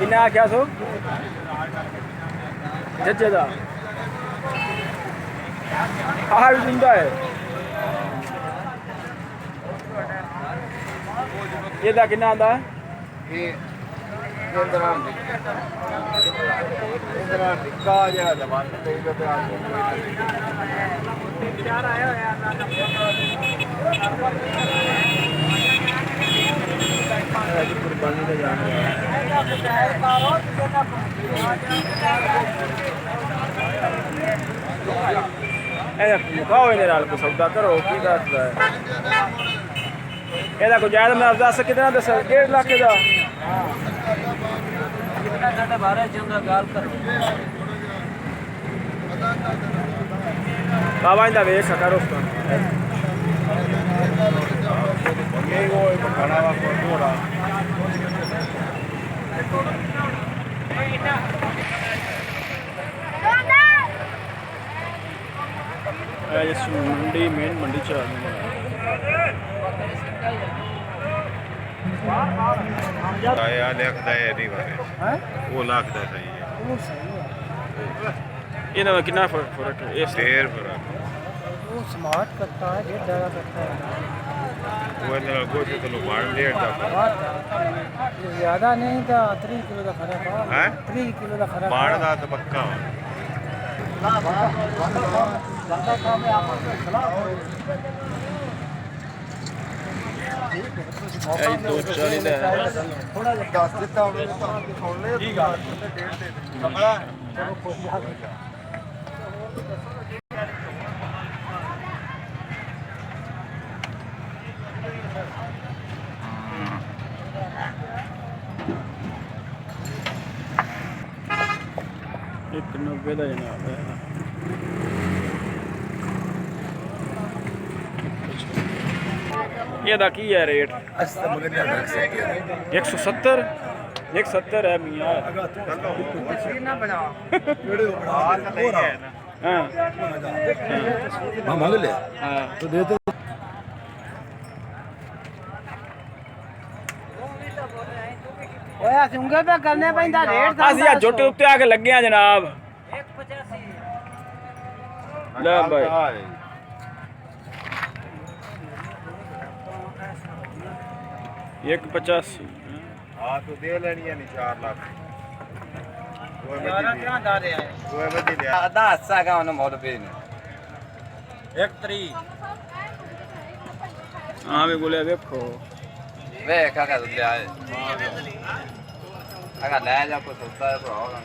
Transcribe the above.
किन्ना आख्या सो जज्जे दा आह भी दिंदा है ये दा किन्ना आंदा है ये इंद्रा टिक्का जरा जमान पे पे आ यार आया यार कुर्बानी दे जाने मुकाओ इहदे नाल कोई सौदा करो की दसदा है ਇਹਦਾ ਕੋਈ ਜਾਇਜ਼ ਮੈਂ ਦੱਸ ਕਿੰਨਾ ਦੱਸ 1.5 ਲੱਖ ਦਾ ਕਿੰਨਾ ਸਾਡਾ ਬਾਰੇ ਚੰਗਾ ਗੱਲ ਕਰ ਬਾਬਾ ਇਹਦਾ ਵੇਖ ਕਰੋ ਉਸ ਤੋਂ ये वो खाना वा कोड़ा ये मंडी मेन मंडी च आया लिखदा है नहीं बारे हैं वो लाख दा सही है वो सही है ਇਹਨਾਂ ਦਾ ਕਿੰਨਾ ਫਰਕ ਹੈ ਇਸ शेर फरक वो स्मार्ट करता है ये ज़्यादा करता है वो ना कुछ तो लो बाढ़ ले दा बहुत ज़्यादा नहीं था 3 किलो का फर्क है हैं 3 किलो का फर्क बाढ़ दा तो पक्का ਦੋ ਚਾਲੀ ਦਾ थोड़ा दस दिता उन्होंने तो सुन ले की गल 1.5 ते कमला ਇੱਕ 90 ਦਾ ਜਨਾਬ ਹੈ ਇਹਦਾ ਕੀ ਹੈ ਰੇਟ अस्ता मगर नहीं रख सकते 170 170 है मियां ना बना वीडियो बना हो रहा है ना हां हां मांग ले हां तो दे दो ओए सुंगे पे करने पैंदा रेट ਅਸੀਂ ਆ ਜੁੱਟ ਉੱਤੇ ਆ ਕੇ ਲੱਗੇ ਆ ਜਨਾਬ 185 ਲੈ ਭਾਈ एक 85 हां तो दे लेनी है नहीं 4 लाख वो यार मत क्या दा रहे हैं वो मत ले आधा हिस्सा का उन्हें मोल पे एक तरी हाँ भी बोले देखो वे का ले आए अगर ले जा कोई सोचता है तो होगा